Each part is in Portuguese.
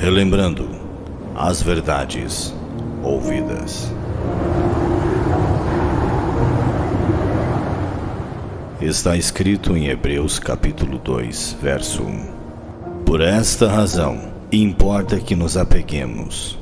relembrando as verdades ouvidas. Está escrito em Hebreus capítulo 2, verso 1. Por esta razão, importa que nos apeguemos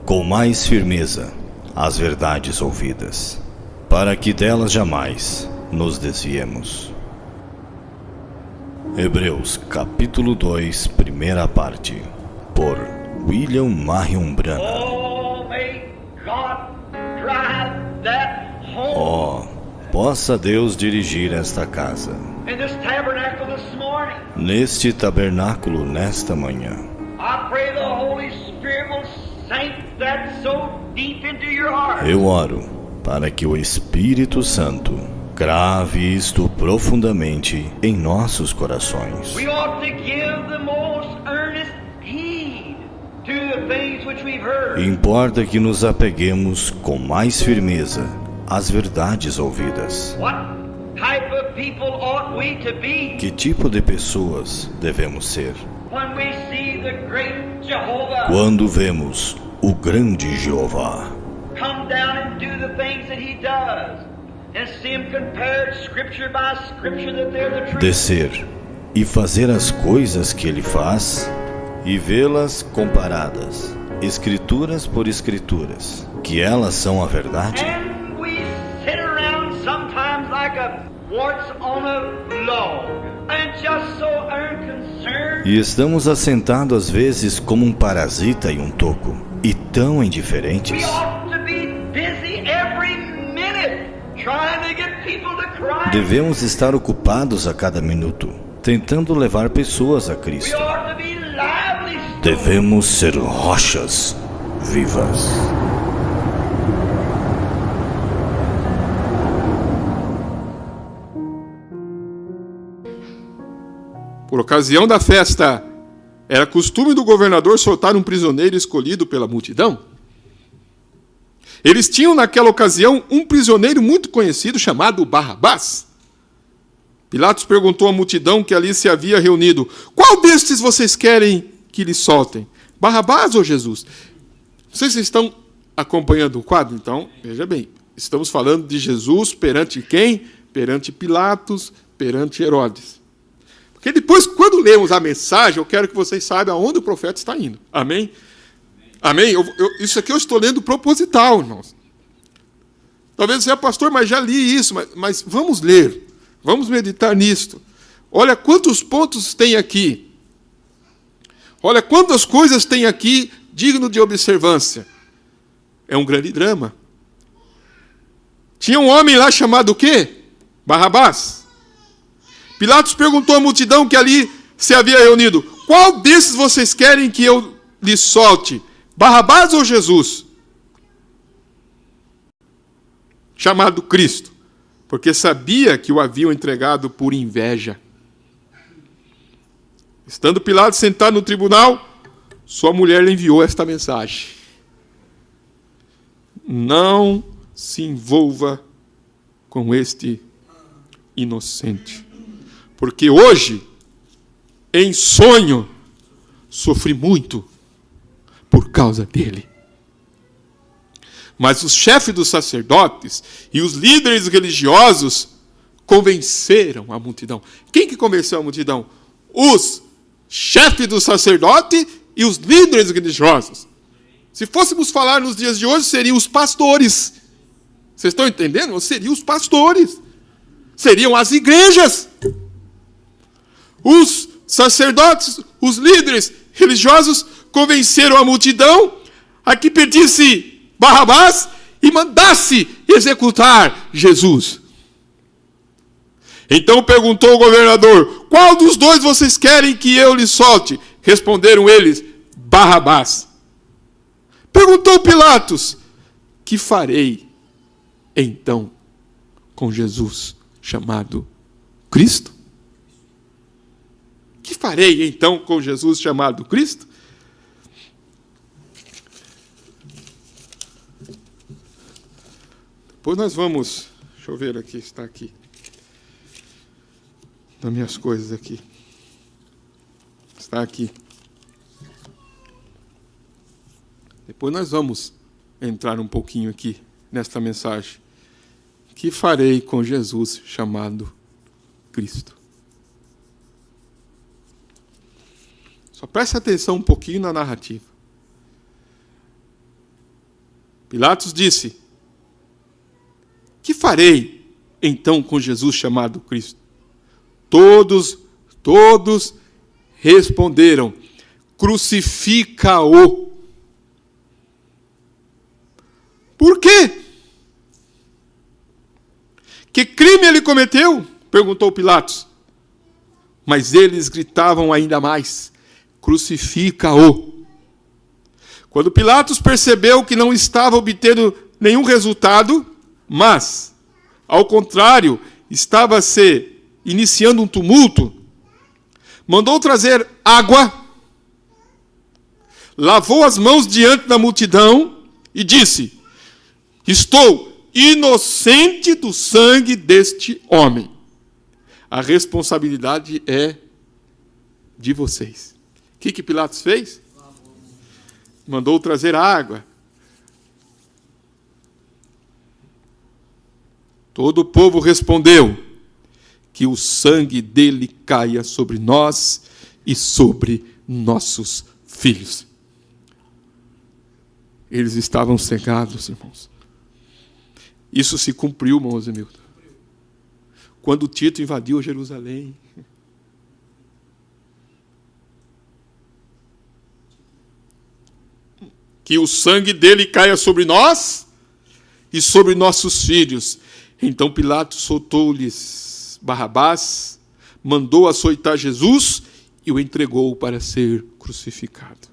com mais firmeza às verdades ouvidas, para que delas jamais nos desviemos. Hebreus capítulo 2, primeira parte, por William Marion Branham. Possa Deus dirigir esta casa, neste tabernáculo nesta manhã. Eu oro para que o Espírito Santo grave isto profundamente em nossos corações. Importa que nos apeguemos com mais firmeza às verdades ouvidas. Que tipo de pessoas devemos ser? Quando vemos o grande Jeová descer e fazer as coisas que ele faz e vê-las comparadas, escrituras por escrituras, que elas são a verdade. E estamos assentados às vezes como um parasita em um toco, e tão indiferentes. Devemos estar ocupados a cada minuto, tentando levar pessoas a Cristo. Devemos ser rochas vivas. Por ocasião da festa, era costume do governador soltar um prisioneiro escolhido pela multidão. Eles tinham naquela ocasião um prisioneiro muito conhecido chamado Barrabás. Pilatos perguntou à multidão que ali se havia reunido: qual destes vocês querem que lhes soltem? Barrabás ou Jesus? Vocês estão acompanhando o quadro? Então, veja bem, estamos falando de Jesus perante quem? Perante Pilatos, perante Herodes. Porque depois, quando lemos a mensagem, eu quero que vocês saibam aonde o profeta está indo. Amém? Amém? Isso aqui eu estou lendo proposital, irmãos. Talvez você, pastor, mas já li isso. Mas vamos ler. Vamos meditar nisto. Olha quantos pontos tem aqui. Olha quantas coisas tem aqui digno de observância. É um grande drama. Tinha um homem lá chamado o quê? Barrabás. Pilatos perguntou à multidão que ali se havia reunido: qual desses vocês querem que eu lhes solte? Barrabás ou Jesus? Chamado Cristo, porque sabia que o haviam entregado por inveja. Estando Pilatos sentado no tribunal, sua mulher lhe enviou esta mensagem: não se envolva com este inocente, porque hoje, em sonho, sofri muito por causa dele. Mas os chefes dos sacerdotes e os líderes religiosos convenceram a multidão. Quem que convenceu a multidão? Os chefes dos sacerdotes e os líderes religiosos. Se fôssemos falar nos dias de hoje, seriam os pastores. Vocês estão entendendo? Seriam os pastores. Seriam as igrejas. Os sacerdotes, os líderes religiosos convenceram a multidão a que pedisse Barrabás e mandasse executar Jesus. Então perguntou o governador: qual dos dois vocês querem que eu lhe solte? Responderam eles: Barrabás. Perguntou Pilatos: que farei então com Jesus chamado Cristo? Que farei então com Jesus chamado Cristo? Depois nós vamos... Deixa eu ver aqui, está aqui. Das minhas coisas aqui. Está aqui. Depois nós vamos entrar um pouquinho aqui nesta mensagem. Que farei com Jesus chamado Cristo? Só preste atenção um pouquinho na narrativa. Pilatos disse: que farei então com Jesus chamado Cristo? Todos responderam: crucifica-o. Por quê? Que crime ele cometeu? Perguntou Pilatos. Mas eles gritavam ainda mais: crucifica-o. Quando Pilatos percebeu que não estava obtendo nenhum resultado, mas, ao contrário, estava se iniciando um tumulto, mandou trazer água, lavou as mãos diante da multidão e disse: estou inocente do sangue deste homem. A responsabilidade é de vocês. O que Pilatos fez? Mandou trazer água. Todo o povo respondeu: que o sangue dele caia sobre nós e sobre nossos filhos. Eles estavam cegados, irmãos. Isso se cumpriu, irmãos e Milton, quando Tito invadiu Jerusalém. Que o sangue dele caia sobre nós e sobre nossos filhos. Então Pilatos soltou-lhes Barrabás, mandou açoitar Jesus e o entregou para ser crucificado.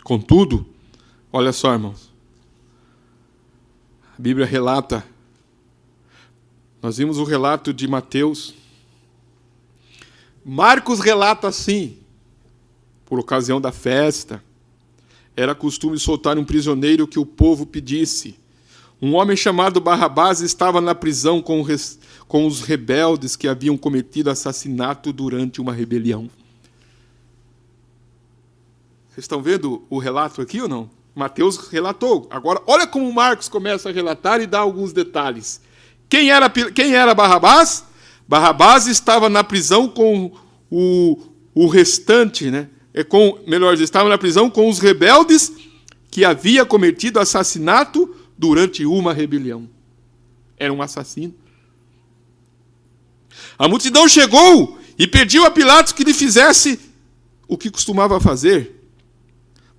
Contudo, olha só, irmãos, a Bíblia relata, nós vimos o relato de Mateus, Marcos relata assim: por ocasião da festa, era costume soltar um prisioneiro que o povo pedisse. Um homem chamado Barrabás estava na prisão com os rebeldes que haviam cometido assassinato durante uma rebelião. Vocês estão vendo o relato aqui ou não? Mateus relatou. Agora, olha como Marcos começa a relatar e dá alguns detalhes. Quem era Barrabás? Barrabás estava na prisão com o restante, né? Estava na prisão com os rebeldes que havia cometido assassinato durante uma rebelião. Era um assassino. A multidão chegou e pediu a Pilatos que lhe fizesse o que costumava fazer.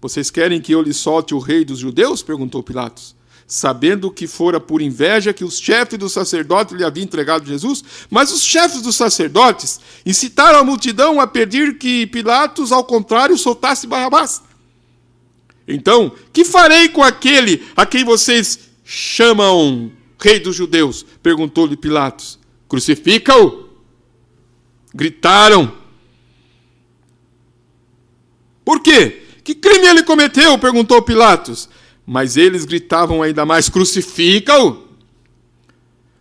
Vocês querem que eu lhe solte o rei dos judeus? Perguntou Pilatos, sabendo que fora por inveja que os chefes dos sacerdotes lhe haviam entregado Jesus. Mas os chefes dos sacerdotes incitaram a multidão a pedir que Pilatos, ao contrário, soltasse Barrabás. Então, que farei com aquele a quem vocês chamam rei dos judeus? Perguntou-lhe Pilatos. Crucifica-o! Gritaram. Por quê? Que crime ele cometeu? Perguntou Pilatos. Mas eles gritavam ainda mais: crucifica-o!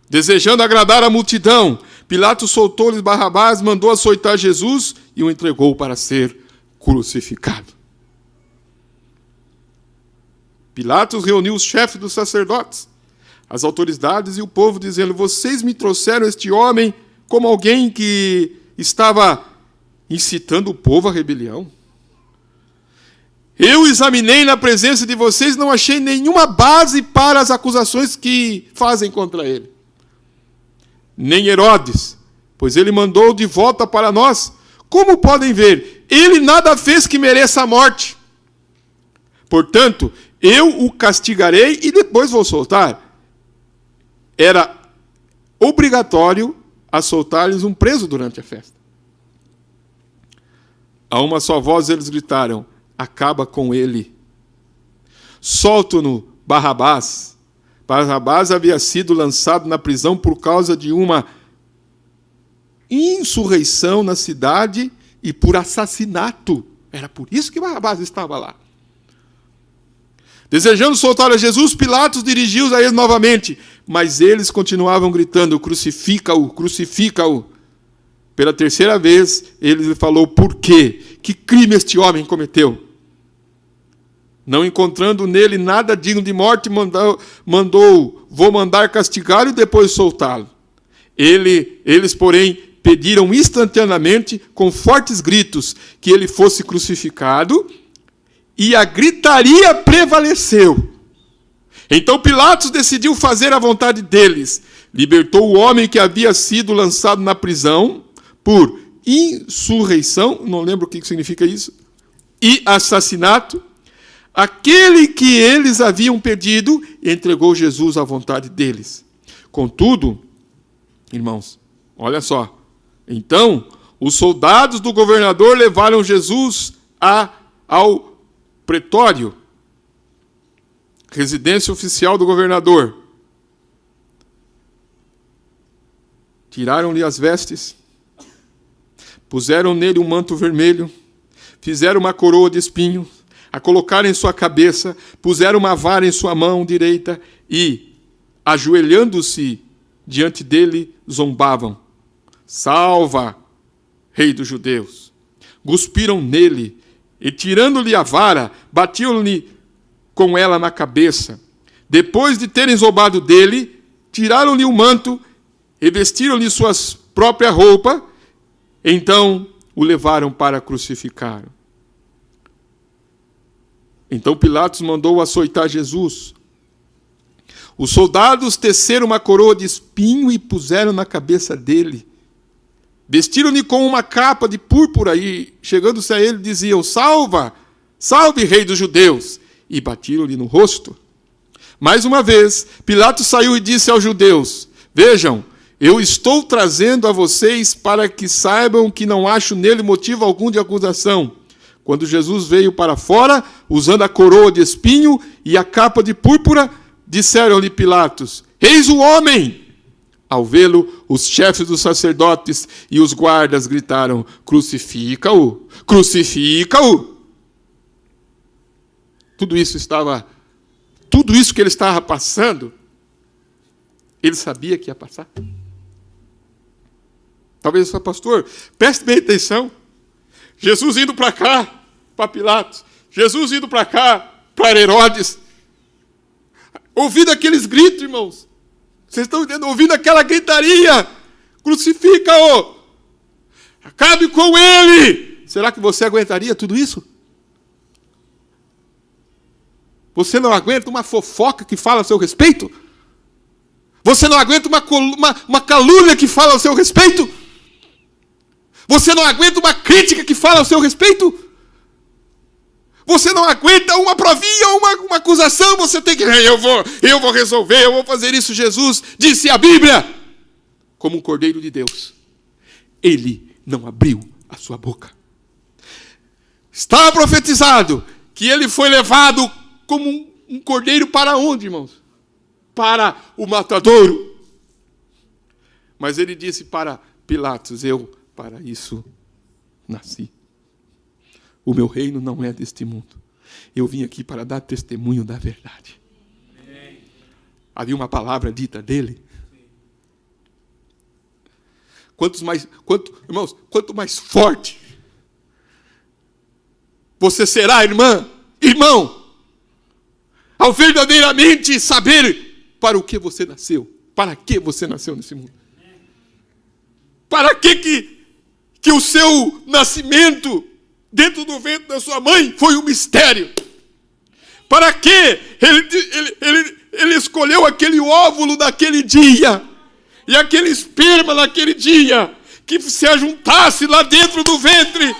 Desejando agradar a multidão, Pilatos soltou-lhes Barrabás, mandou açoitar Jesus e o entregou para ser crucificado. Pilatos reuniu os chefes dos sacerdotes, as autoridades e o povo, dizendo: vocês me trouxeram este homem como alguém que estava incitando o povo à rebelião. Eu examinei na presença de vocês e não achei nenhuma base para as acusações que fazem contra ele. Nem Herodes, pois ele mandou de volta para nós. Como podem ver, ele nada fez que mereça a morte. Portanto, eu o castigarei e depois vou soltar. Era obrigatório a soltar-lhes um preso durante a festa. A uma só voz eles gritaram: acaba com ele. Solto-no Barrabás. Barrabás havia sido lançado na prisão por causa de uma insurreição na cidade e por assassinato. Era por isso que Barrabás estava lá. Desejando soltar a Jesus, Pilatos dirigiu-os a eles novamente, mas eles continuavam gritando: crucifica-o, crucifica-o. Pela terceira vez, ele lhe falou por quê? Que crime este homem cometeu? Não encontrando nele nada digno de morte, vou mandar castigá-lo e depois soltá-lo. Eles, porém, pediram instantaneamente, com fortes gritos, que ele fosse crucificado, e a gritaria prevaleceu. Então Pilatos decidiu fazer a vontade deles. Libertou o homem que havia sido lançado na prisão por insurreição, não lembro o que significa isso, e assassinato. Aquele que eles haviam pedido, entregou Jesus à vontade deles. Contudo, irmãos, olha só. Então, os soldados do governador levaram Jesus ao pretório, residência oficial do governador. Tiraram-lhe as vestes, puseram nele um manto vermelho, fizeram uma coroa de espinhos, a colocaram em sua cabeça, puseram uma vara em sua mão direita e, ajoelhando-se diante dele, zombavam. Salva, Rei dos Judeus! Cuspiram nele e, tirando-lhe a vara, batiam-lhe com ela na cabeça. Depois de terem zombado dele, tiraram-lhe o manto e vestiram-lhe suas próprias roupas. Então o levaram para crucificar. Então Pilatos mandou açoitar Jesus. Os soldados teceram uma coroa de espinho e puseram na cabeça dele. Vestiram-lhe com uma capa de púrpura e, chegando-se a ele, diziam: Salva, salve, Rei dos Judeus! E batiram-lhe no rosto. Mais uma vez, Pilatos saiu e disse aos judeus: Vejam, eu estou trazendo a vocês para que saibam que não acho nele motivo algum de acusação. Quando Jesus veio para fora, usando a coroa de espinho e a capa de púrpura, disseram-lhe Pilatos: Eis o homem! Ao vê-lo, os chefes dos sacerdotes e os guardas gritaram: Crucifica-o! Crucifica-o! Tudo isso que ele estava passando, ele sabia que ia passar. Talvez ele fale: pastor, preste bem atenção. Jesus indo para cá, para Pilatos. Jesus indo para cá, para Herodes. Ouvindo aqueles gritos, irmãos. Vocês estão entendendo? Ouvindo aquela gritaria. Crucifica-o. Acabe com ele. Será que você aguentaria tudo isso? Você não aguenta uma fofoca que fala a seu respeito? Você não aguenta uma calúnia que fala ao seu respeito? Você não aguenta uma crítica que fala ao seu respeito? Você não aguenta uma provinha, uma acusação? Você tem que... Eu vou resolver, eu vou fazer isso. Jesus disse a Bíblia, como um cordeiro de Deus, ele não abriu a sua boca. Estava profetizado que ele foi levado como um cordeiro para onde, irmãos? Para o matadouro. Mas ele disse para Pilatos: eu para isso nasci. O meu reino não é deste mundo. Eu vim aqui para dar testemunho da verdade. Havia uma palavra dita dele. Irmãos, quanto mais forte você será, irmão, ao verdadeiramente saber para o que você nasceu. Para que você nasceu nesse mundo? Para que o seu nascimento dentro do ventre da sua mãe foi um mistério? Para que ele escolheu aquele óvulo naquele dia e aquele esperma naquele dia que se ajuntasse lá dentro do ventre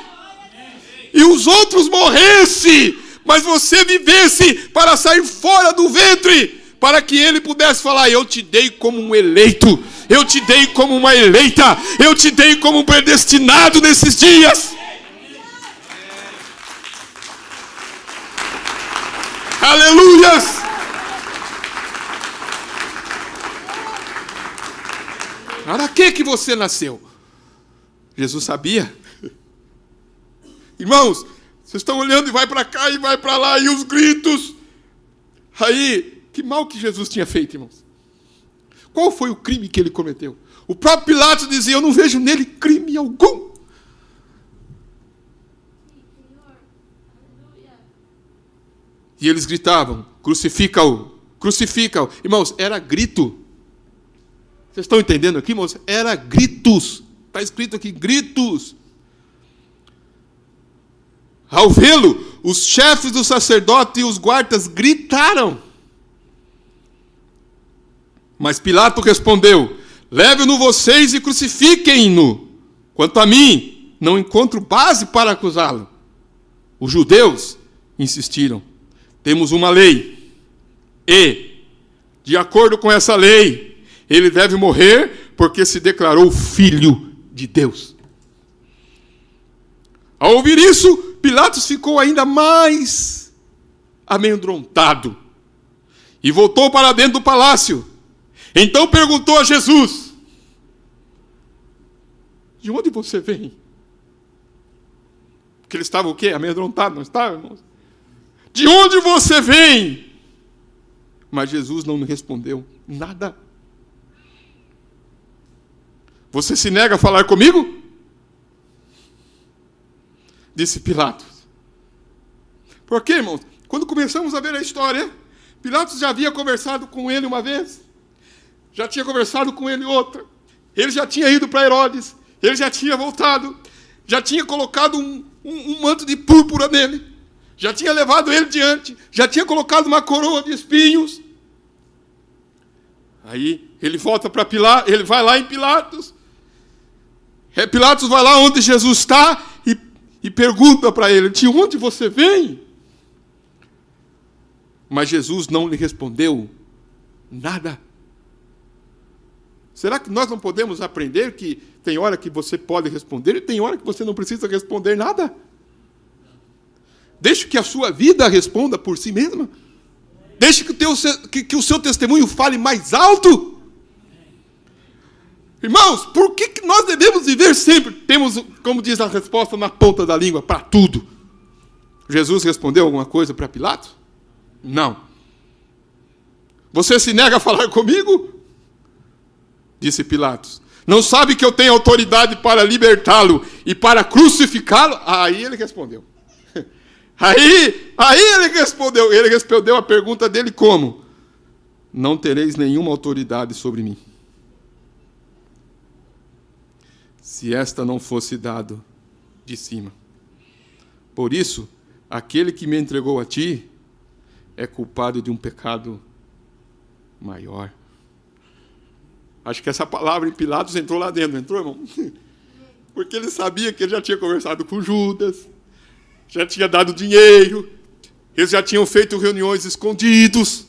e os outros morressem, mas você vivesse para sair fora do ventre, para que ele pudesse falar: eu te dei como um eleito, eu te dei como uma eleita, eu te dei como um predestinado nesses dias. Aleluias! Para que você nasceu? Jesus sabia. Irmãos, vocês estão olhando e vai para cá e vai para lá, e os gritos. Aí, que mal que Jesus tinha feito, irmãos? Qual foi o crime que ele cometeu? O próprio Pilatos dizia: eu não vejo nele crime algum. E eles gritavam: crucifica-o, crucifica-o. Irmãos, era grito. Vocês estão entendendo aqui, irmãos? Era gritos. Está escrito aqui, gritos. Ao vê-lo, os chefes do sacerdote e os guardas gritaram. Mas Pilato respondeu: leve-no vocês e crucifiquem-no. Quanto a mim, não encontro base para acusá-lo. Os judeus insistiram: temos uma lei, e, de acordo com essa lei, ele deve morrer porque se declarou filho de Deus. Ao ouvir isso, Pilatos ficou ainda mais amedrontado e voltou para dentro do palácio. Então perguntou a Jesus: de onde você vem? Porque ele estava o quê? Amedrontado, não estava, irmãos? De onde você vem? Mas Jesus não me respondeu nada. Você se nega a falar comigo? Disse Pilatos. Por quê, irmãos? Quando começamos a ver a história, Pilatos já havia conversado com ele uma vez, já tinha conversado com ele outra, ele já tinha ido para Herodes, ele já tinha voltado, já tinha colocado um manto de púrpura nele, já tinha levado ele diante, já tinha colocado uma coroa de espinhos. Aí ele volta para Pilatos, ele vai lá em Pilatos. Pilatos vai lá onde Jesus está e pergunta para ele: de onde você vem? Mas Jesus não lhe respondeu nada. Será que nós não podemos aprender que tem hora que você pode responder e tem hora que você não precisa responder nada? Deixe que a sua vida responda por si mesma. Deixe que o seu testemunho fale mais alto. Irmãos, por que nós devemos viver sempre? Temos, como diz a resposta, na ponta da língua para tudo. Jesus respondeu alguma coisa para Pilatos? Não. Você se nega a falar comigo? Disse Pilatos. Não sabe que eu tenho autoridade para libertá-lo e para crucificá-lo? Aí ele respondeu. Aí ele respondeu a pergunta dele como? Não tereis nenhuma autoridade sobre mim, se esta não fosse dado de cima. Por isso, aquele que me entregou a ti é culpado de um pecado maior. Acho que essa palavra em Pilatos entrou lá dentro, não entrou, irmão? Porque ele sabia que ele já tinha conversado com Judas, já tinha dado dinheiro, eles já tinham feito reuniões escondidos.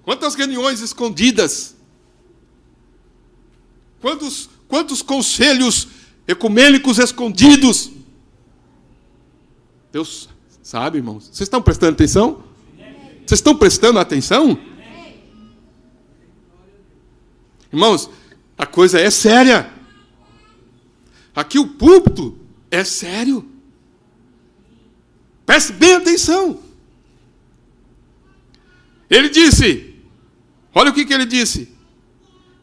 Quantas reuniões escondidas? Quantos conselhos ecumênicos escondidos? Deus sabe, irmãos. Vocês estão prestando atenção? Vocês estão prestando atenção? Irmãos, a coisa é séria. Aqui o púlpito é sério. Preste bem atenção. Ele disse, olha o que ele disse.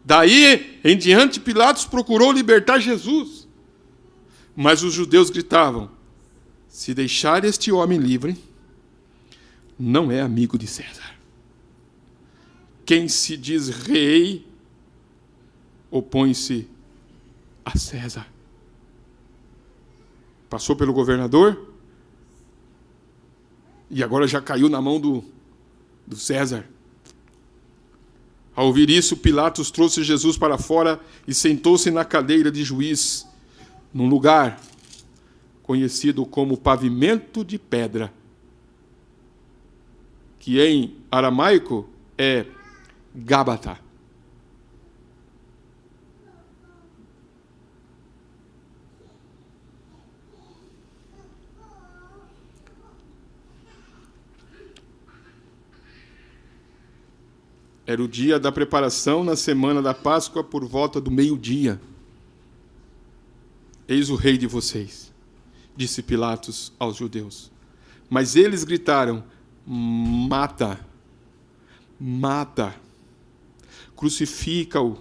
Daí em diante Pilatos procurou libertar Jesus. Mas os judeus gritavam: se deixar este homem livre, não é amigo de César. Quem se diz rei, opõe-se a César. Passou pelo governador e agora já caiu na mão do César. Ao ouvir isso, Pilatos trouxe Jesus para fora e sentou-se na cadeira de juiz, num lugar conhecido como pavimento de pedra, que em aramaico é Gábata. Era o dia da preparação na semana da Páscoa, por volta do meio-dia. Eis o rei de vocês, disse Pilatos aos judeus. Mas eles gritaram: mata, mata. crucifica-o.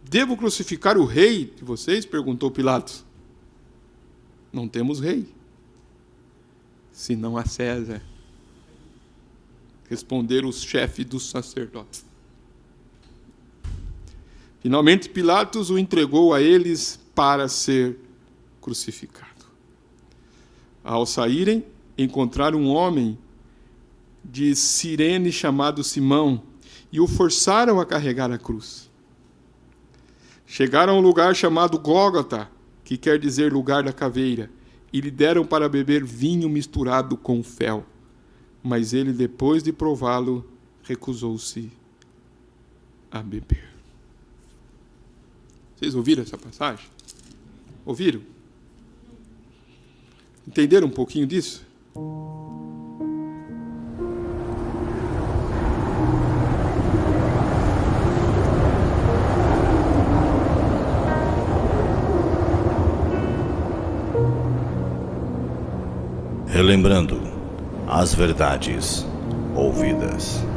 Devo crucificar o rei de vocês? Perguntou Pilatos. Não temos rei, senão a César. Responderam os chefes dos sacerdotes. Finalmente Pilatos o entregou a eles para ser crucificado. Ao saírem, encontraram um homem de Cirene chamado Simão e o forçaram a carregar a cruz. Chegaram a um lugar chamado Gólgota, que quer dizer lugar da caveira, e lhe deram para beber vinho misturado com fel. Mas ele, depois de prová-lo, recusou-se a beber. Vocês ouviram essa passagem? Ouviram? Entenderam um pouquinho disso? Relembrando as verdades ouvidas.